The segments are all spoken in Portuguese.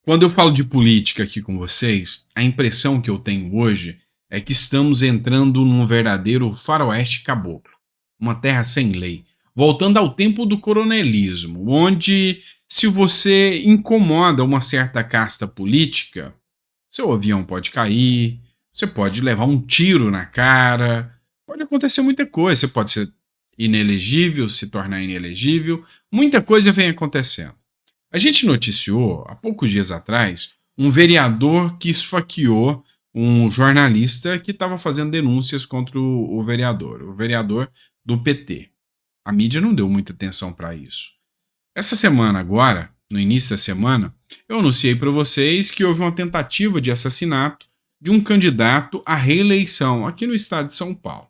Quando eu falo de política aqui com vocês, a impressão que eu tenho hoje é que estamos entrando num verdadeiro faroeste caboclo, uma terra sem lei, voltando ao tempo do coronelismo, onde se você incomoda uma certa casta política, seu avião pode cair, você pode levar um tiro na cara, pode acontecer muita coisa, você pode ser inelegível, se tornar inelegível, muita coisa vem acontecendo. A gente noticiou, há poucos dias atrás, um vereador que esfaqueou um jornalista que estava fazendo denúncias contra o vereador do PT. A mídia não deu muita atenção para isso. Essa semana agora, no início da semana, eu anunciei para vocês que houve uma tentativa de assassinato de um candidato à reeleição aqui no estado de São Paulo.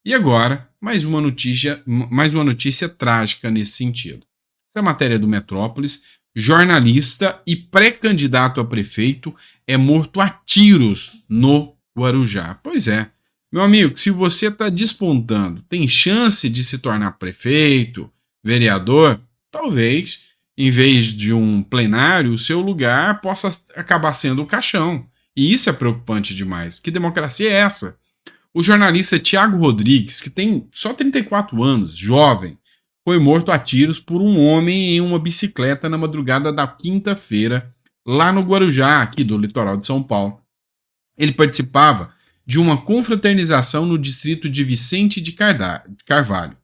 E agora, mais uma notícia trágica nesse sentido. Essa é a matéria do Metrópolis. Jornalista e pré-candidato a prefeito é morto a tiros no Guarujá. Pois é. Meu amigo, se você está despontando, tem chance de se tornar prefeito, vereador, talvez, em vez de um plenário, o seu lugar possa acabar sendo o caixão. E isso é preocupante demais. Que democracia é essa? O jornalista Tiago Rodrigues, que tem só 34 anos, jovem, foi morto a tiros por um homem em uma bicicleta na madrugada da quinta-feira, lá no Guarujá, aqui do litoral de São Paulo. Ele participava de uma confraternização no distrito de Vicente de Carvalho,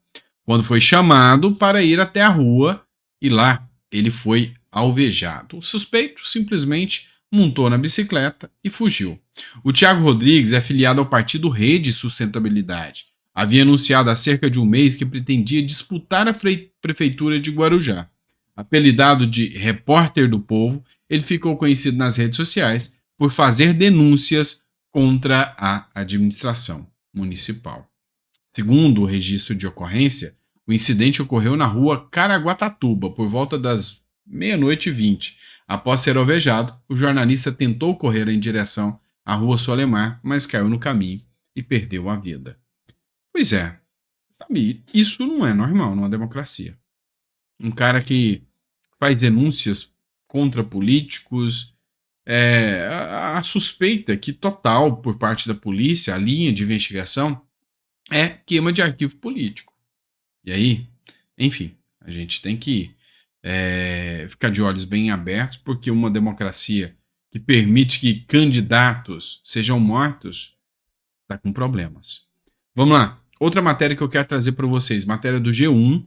quando foi chamado para ir até a rua e lá ele foi alvejado. O suspeito simplesmente montou na bicicleta e fugiu. O Tiago Rodrigues é filiado ao partido Rede Sustentabilidade. Havia anunciado há cerca de um mês que pretendia disputar a prefeitura de Guarujá. Apelidado de repórter do povo, ele ficou conhecido nas redes sociais por fazer denúncias contra a administração municipal. Segundo o registro de ocorrência, o incidente ocorreu na rua Caraguatatuba, por volta das 00h20. Após ser alvejado, o jornalista tentou correr em direção à rua Solemar, mas caiu no caminho e perdeu a vida. Pois é, sabe, isso não é normal numa democracia. Um cara que faz denúncias contra políticos, a suspeita que total por parte da polícia, a linha de investigação, é queima de arquivo político. E aí, enfim, a gente tem que ficar de olhos bem abertos, porque uma democracia que permite que candidatos sejam mortos está com problemas. Vamos lá. Outra matéria que eu quero trazer para vocês, matéria do G1,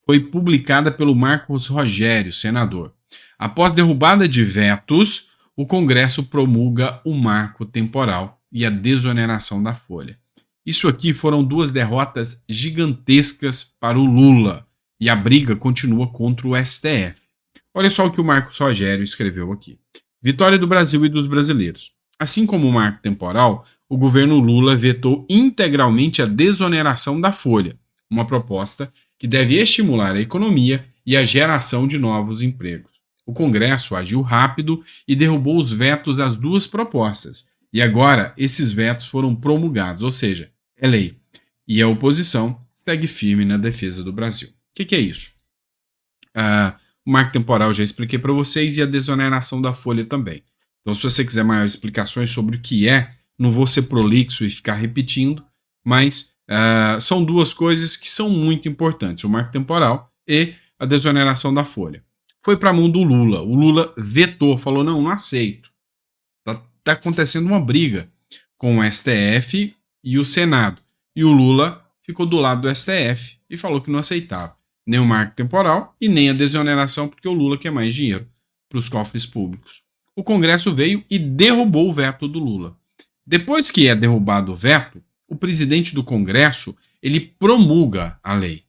foi publicada pelo Marcos Rogério, senador. Após derrubada de vetos, o Congresso promulga o marco temporal e a desoneração da folha. Isso aqui foram duas derrotas gigantescas para o Lula e a briga continua contra o STF. Olha só o que o Marcos Rogério escreveu aqui. Vitória do Brasil e dos brasileiros. Assim como o marco temporal, o governo Lula vetou integralmente a desoneração da folha, uma proposta que deve estimular a economia e a geração de novos empregos. O Congresso agiu rápido e derrubou os vetos das duas propostas. E agora esses vetos foram promulgados, ou seja, é lei. E a oposição segue firme na defesa do Brasil. O que é isso? O marco temporal já expliquei para vocês e a desoneração da folha também. Então, se você quiser maiores explicações sobre o que é, não vou ser prolixo e ficar repetindo, mas são duas coisas que são muito importantes, o marco temporal e a desoneração da folha. Foi para a mão do Lula. O Lula vetou, falou, não aceito. Tá acontecendo uma briga com o STF e o Senado. E o Lula ficou do lado do STF e falou que não aceitava nem o marco temporal e nem a desoneração, porque o Lula quer mais dinheiro para os cofres públicos. O Congresso veio e derrubou o veto do Lula. Depois que é derrubado o veto, o presidente do Congresso ele promulga a lei.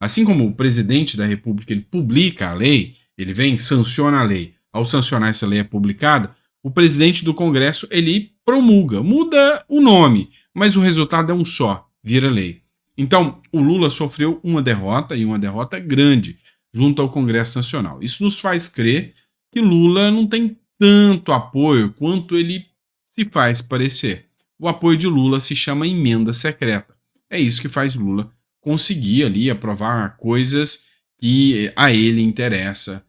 Assim como o presidente da República ele publica a lei, ele vem e sanciona a lei. Ao sancionar essa lei é publicada, o presidente do Congresso ele promulga, muda o nome, mas o resultado é um só, vira lei. Então, o Lula sofreu uma derrota, e uma derrota grande, junto ao Congresso Nacional. Isso nos faz crer que Lula não tem tanto apoio quanto ele se faz parecer. O apoio de Lula se chama emenda secreta. É isso que faz Lula conseguir ali aprovar coisas que a ele interessa.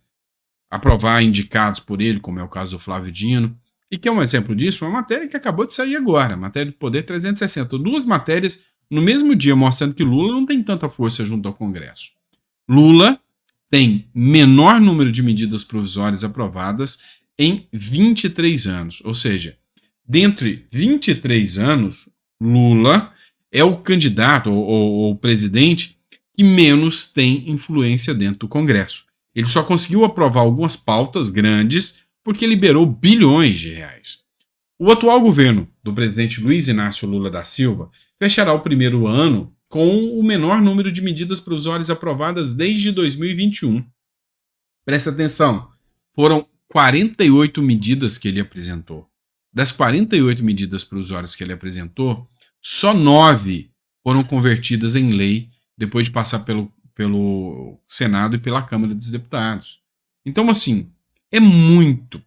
aprovar indicados por ele, como é o caso do Flávio Dino. E que é um exemplo disso, uma matéria que acabou de sair agora, matéria de Poder 360. Duas matérias no mesmo dia mostrando que Lula não tem tanta força junto ao Congresso. Lula tem menor número de medidas provisórias aprovadas em 23 anos. Ou seja, dentre 23 anos, Lula é o candidato ou o presidente que menos tem influência dentro do Congresso. Ele só conseguiu aprovar algumas pautas grandes porque liberou bilhões de reais. O atual governo do presidente Luiz Inácio Lula da Silva fechará o primeiro ano com o menor número de medidas provisórias aprovadas desde 2021. Presta atenção, foram 48 medidas que ele apresentou. Das 48 medidas provisórias que ele apresentou, só 9 foram convertidas em lei depois de passar pelo Senado e pela Câmara dos Deputados. Então, assim, é muito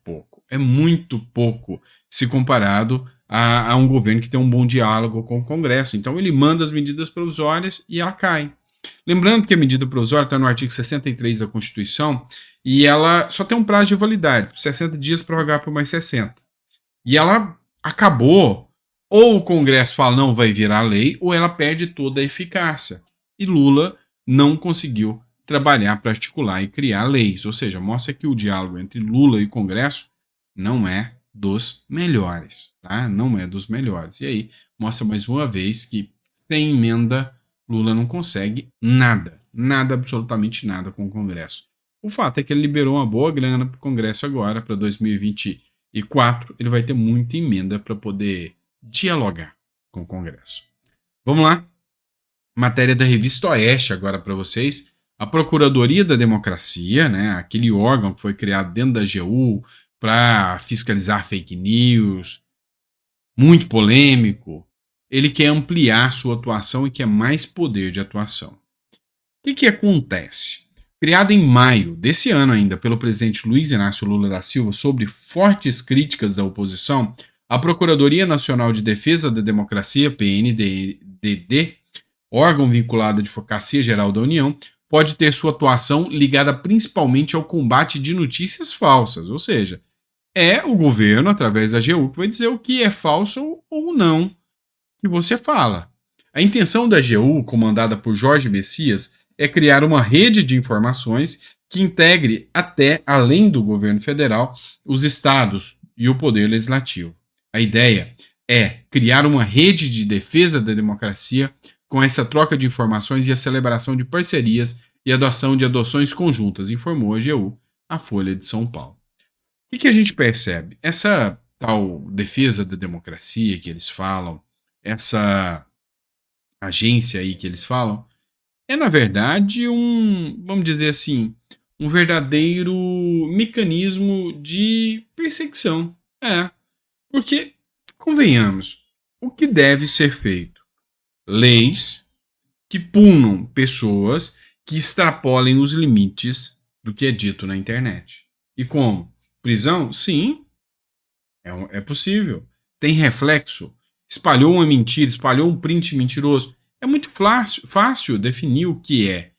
pouco se comparado a um governo que tem um bom diálogo com o Congresso. Então, ele manda as medidas provisórias e ela cai. Lembrando que a medida provisória está no artigo 63 da Constituição e ela só tem um prazo de validade, 60 dias prorrogar por mais 60. E ela acabou, ou o Congresso fala não vai virar lei, ou ela perde toda a eficácia. E Lula não conseguiu trabalhar para articular e criar leis, ou seja, mostra que o diálogo entre Lula e o Congresso não é dos melhores, tá? Não é dos melhores. E aí mostra mais uma vez que sem emenda Lula não consegue nada, absolutamente nada com o Congresso. O fato é que ele liberou uma boa grana para o Congresso agora, para 2024, ele vai ter muita emenda para poder dialogar com o Congresso. Vamos lá? Matéria da Revista Oeste agora para vocês. A Procuradoria da Democracia, né, aquele órgão que foi criado dentro da AGU para fiscalizar fake news, muito polêmico, ele quer ampliar sua atuação e quer mais poder de atuação. O que acontece? Criada em maio desse ano ainda pelo presidente Luiz Inácio Lula da Silva sobre fortes críticas da oposição, a Procuradoria Nacional de Defesa da Democracia, PNDD, órgão vinculado à Advocacia Geral da União, pode ter sua atuação ligada principalmente ao combate de notícias falsas, ou seja, é o governo, através da AGU, que vai dizer o que é falso ou não que você fala. A intenção da AGU, comandada por Jorge Messias, é criar uma rede de informações que integre até além do governo federal os estados e o poder legislativo. A ideia é criar uma rede de defesa da democracia com essa troca de informações e a celebração de parcerias e adoção de adoções conjuntas, informou a AGU, a Folha de São Paulo. O que a gente percebe? Essa tal defesa da democracia que eles falam, essa agência aí que eles falam, é na verdade vamos dizer assim, um verdadeiro mecanismo de perseguição. Porque, convenhamos, o que deve ser feito? Leis que punam pessoas que extrapolem os limites do que é dito na internet. E como? Prisão? Sim, é possível. Tem reflexo. Espalhou uma mentira, espalhou um print mentiroso. É muito fácil definir o que é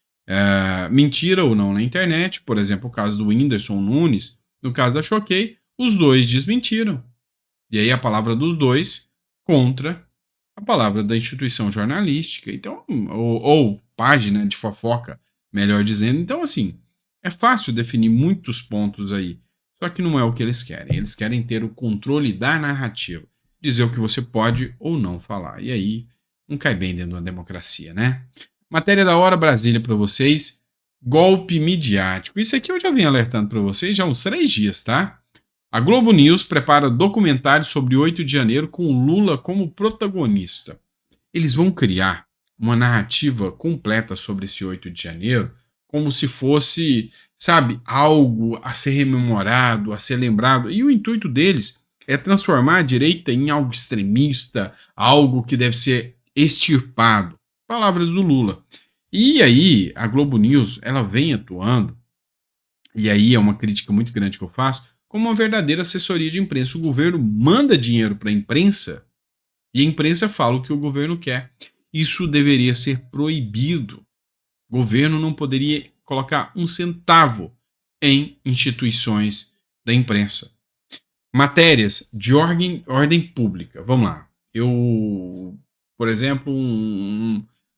mentira ou não na internet. Por exemplo, o caso do Whindersson Nunes, no caso da Choquei, os dois desmentiram. E aí a palavra dos dois contra a palavra da instituição jornalística. Então, ou página de fofoca, melhor dizendo. Então, assim, é fácil definir muitos pontos aí. Só que não é o que eles querem. Eles querem ter o controle da narrativa. Dizer o que você pode ou não falar. E aí, não cai bem dentro de uma democracia, né? Matéria da Hora Brasília para vocês. Golpe midiático. Isso aqui eu já venho alertando para vocês já há uns 3 dias, tá? A Globo News prepara documentário sobre 8 de janeiro com Lula como protagonista. Eles vão criar uma narrativa completa sobre esse 8 de janeiro, como se fosse, sabe, algo a ser rememorado, a ser lembrado. E o intuito deles é transformar a direita em algo extremista, algo que deve ser extirpado. Palavras do Lula. E aí, a Globo News, ela vem atuando, e aí é uma crítica muito grande que eu faço, como uma verdadeira assessoria de imprensa. O governo manda dinheiro para a imprensa e a imprensa fala o que o governo quer. Isso deveria ser proibido. O governo não poderia colocar um centavo em instituições da imprensa. Matérias de ordem pública. Vamos lá. Por exemplo,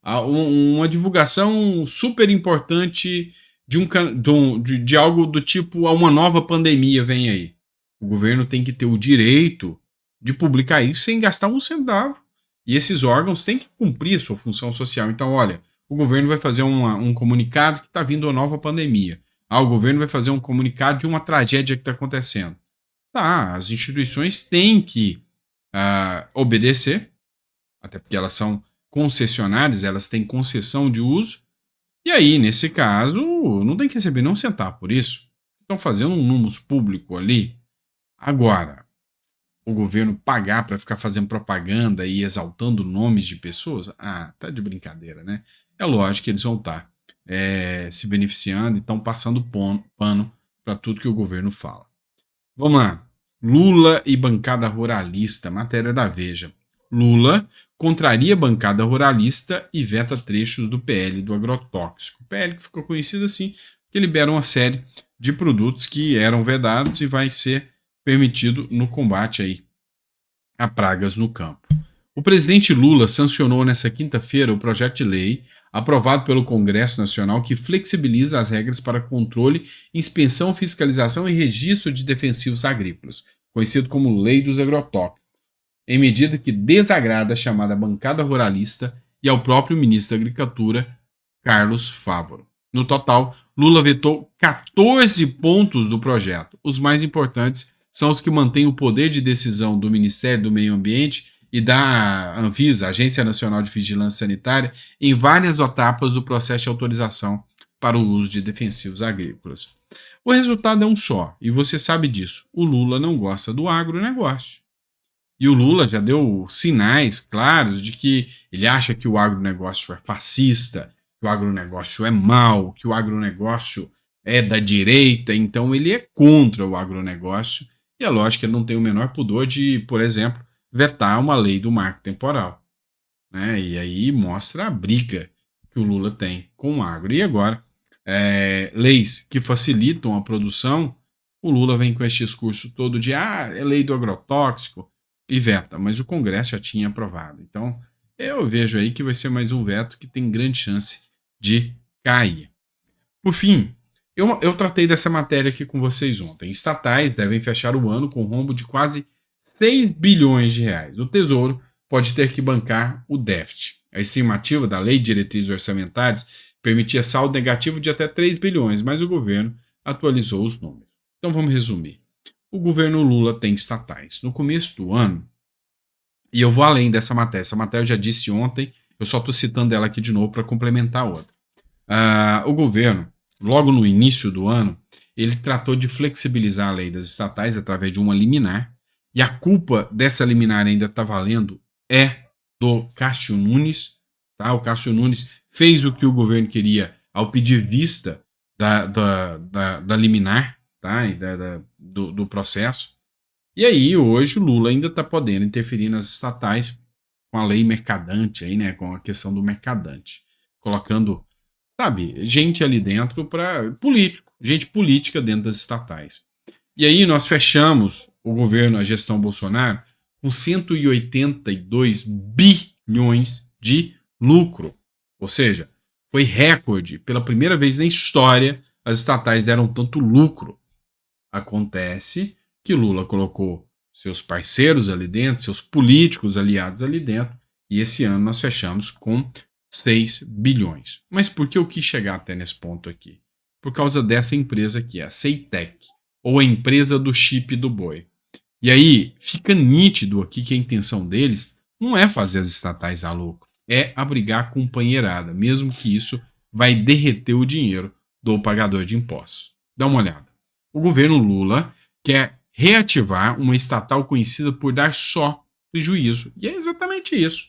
uma divulgação super importante de algo do tipo uma nova pandemia vem aí. O governo tem que ter o direito de publicar isso sem gastar um centavo. E esses órgãos têm que cumprir a sua função social. Então, olha, o governo vai fazer um comunicado que está vindo uma nova pandemia. O governo vai fazer um comunicado de uma tragédia que está acontecendo. Tá, as instituições têm que obedecer, até porque elas são concessionárias, elas têm concessão de uso, e aí, nesse caso, não tem que receber nem um centavo por isso. Estão fazendo um numus público ali. Agora, o governo pagar para ficar fazendo propaganda e exaltando nomes de pessoas, tá de brincadeira, né? É lógico que eles vão estar se beneficiando e estão passando pano para tudo que o governo fala. Vamos lá. Lula e bancada ruralista, matéria da Veja. Lula contraria a bancada ruralista e veta trechos do PL do agrotóxico. O PL que ficou conhecido assim, que libera uma série de produtos que eram vedados e vai ser permitido no combate aí a pragas no campo. O presidente Lula sancionou nesta quinta-feira o projeto de lei aprovado pelo Congresso Nacional que flexibiliza as regras para controle, inspeção, fiscalização e registro de defensivos agrícolas, conhecido como Lei dos Agrotóxicos, em medida que desagrada a chamada bancada ruralista e ao próprio ministro da Agricultura, Carlos Fávaro. No total, Lula vetou 14 pontos do projeto. Os mais importantes são os que mantêm o poder de decisão do Ministério do Meio Ambiente e da Anvisa, Agência Nacional de Vigilância Sanitária, em várias etapas do processo de autorização para o uso de defensivos agrícolas. O resultado é um só, e você sabe disso. O Lula não gosta do agronegócio. E o Lula já deu sinais claros de que ele acha que o agronegócio é fascista, que o agronegócio é mau, que o agronegócio é da direita, então ele é contra o agronegócio. E é lógico que ele não tem o menor pudor de, por exemplo, vetar uma lei do marco temporal. Né? E aí mostra a briga que o Lula tem com o agro. E agora, leis que facilitam a produção, o Lula vem com esse discurso todo de é lei do agrotóxico e veta, mas o Congresso já tinha aprovado. Então, eu vejo aí que vai ser mais um veto que tem grande chance de cair. Por fim, eu tratei dessa matéria aqui com vocês ontem. Estatais devem fechar o ano com rombo de quase 6 bilhões de reais. O Tesouro pode ter que bancar o déficit. A estimativa da Lei de Diretrizes Orçamentárias permitia saldo negativo de até 3 bilhões, mas o governo atualizou os números. Então vamos resumir. O governo Lula tem estatais. No começo do ano, e eu vou além dessa matéria, essa matéria eu já disse ontem, eu só estou citando ela aqui de novo para complementar a outra. O governo, logo no início do ano, ele tratou de flexibilizar a lei das estatais através de uma liminar, e a culpa dessa liminar ainda está valendo é do Cássio Nunes. Tá? O Cássio Nunes fez o que o governo queria ao pedir vista da liminar, tá? E do processo. E aí, hoje, o Lula ainda está podendo interferir nas estatais com a lei mercadante, aí, né? Com a questão do mercadante. Colocando, sabe, gente ali dentro para político, gente política dentro das estatais. E aí nós fechamos o governo, a gestão Bolsonaro, com 182 bilhões de lucro. Ou seja, foi recorde. Pela primeira vez na história, as estatais deram tanto lucro. Acontece que Lula colocou seus parceiros ali dentro, seus políticos aliados ali dentro, e esse ano nós fechamos com 6 bilhões. Mas por que eu quis chegar até nesse ponto aqui? Por causa dessa empresa que é a Ceitec, ou a empresa do chip do boi. E aí fica nítido aqui que a intenção deles não é fazer as estatais dar lucro, é abrigar a companheirada, mesmo que isso vai derreter o dinheiro do pagador de impostos. Dá uma olhada. O governo Lula quer reativar uma estatal conhecida por dar só prejuízo. E é exatamente isso.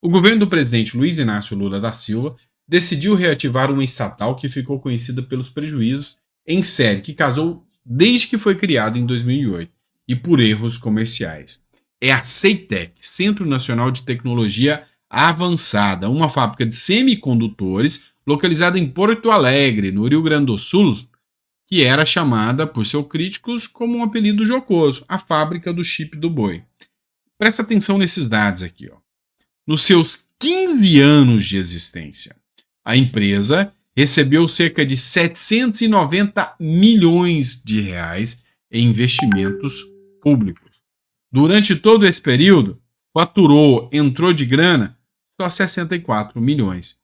O governo do presidente Luiz Inácio Lula da Silva decidiu reativar uma estatal que ficou conhecida pelos prejuízos em série, que casou desde que foi criada em 2008 e por erros comerciais. É a Ceitec, Centro Nacional de Tecnologia Avançada, uma fábrica de semicondutores localizada em Porto Alegre, no Rio Grande do Sul, que era chamada por seus críticos como um apelido jocoso, a fábrica do chip do boi. Presta atenção nesses dados aqui, ó. Nos seus 15 anos de existência, a empresa recebeu cerca de 790 milhões de reais em investimentos públicos. Durante todo esse período, faturou, entrou de grana, só 64 milhões.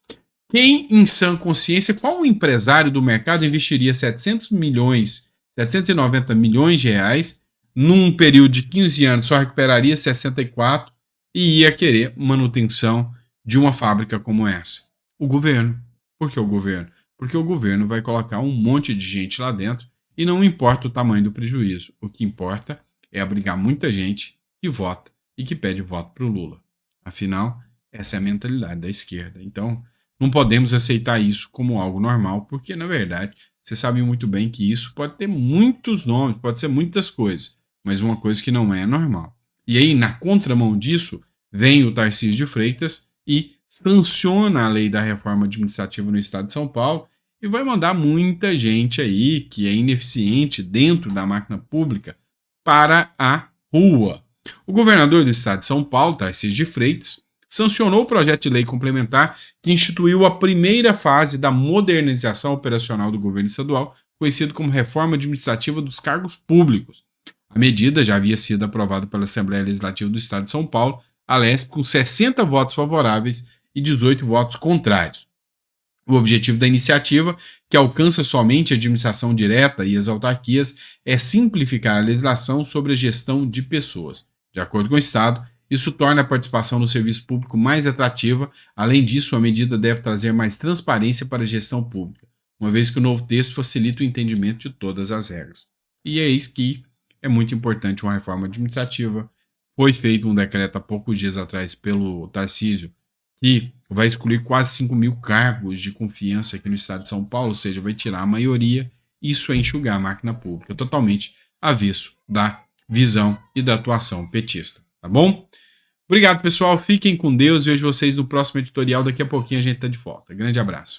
Quem, em sã consciência, qual empresário do mercado investiria 790 milhões de reais num período de 15 anos, só recuperaria 64 e ia querer manutenção de uma fábrica como essa? O governo. Por que o governo? Porque o governo vai colocar um monte de gente lá dentro e não importa o tamanho do prejuízo. O que importa é abrigar muita gente que vota e que pede voto para o Lula. Afinal, essa é a mentalidade da esquerda. Então, não podemos aceitar isso como algo normal, porque, na verdade, você sabe muito bem que isso pode ter muitos nomes, pode ser muitas coisas, mas uma coisa que não é normal. E aí, na contramão disso, vem o Tarcísio de Freitas e sanciona a lei da reforma administrativa no estado de São Paulo e vai mandar muita gente aí que é ineficiente dentro da máquina pública para a rua. O governador do estado de São Paulo, Tarcísio de Freitas, sancionou o projeto de lei complementar que instituiu a primeira fase da modernização operacional do governo estadual, conhecido como Reforma Administrativa dos Cargos Públicos. A medida já havia sido aprovada pela Assembleia Legislativa do Estado de São Paulo, a LESP, com 60 votos favoráveis e 18 votos contrários. O objetivo da iniciativa, que alcança somente a administração direta e as autarquias, é simplificar a legislação sobre a gestão de pessoas. De acordo com o Estado, isso torna a participação no serviço público mais atrativa. Além disso, a medida deve trazer mais transparência para a gestão pública, uma vez que o novo texto facilita o entendimento de todas as regras. E é isso que é muito importante uma reforma administrativa. Foi feito um decreto há poucos dias atrás pelo Tarcísio, que vai excluir quase 5 mil cargos de confiança aqui no estado de São Paulo, ou seja, vai tirar a maioria. Isso é enxugar a máquina pública, totalmente avesso da visão e da atuação petista, tá bom? Obrigado, pessoal. Fiquem com Deus. Vejo vocês no próximo editorial. Daqui a pouquinho a gente tá de volta. Grande abraço.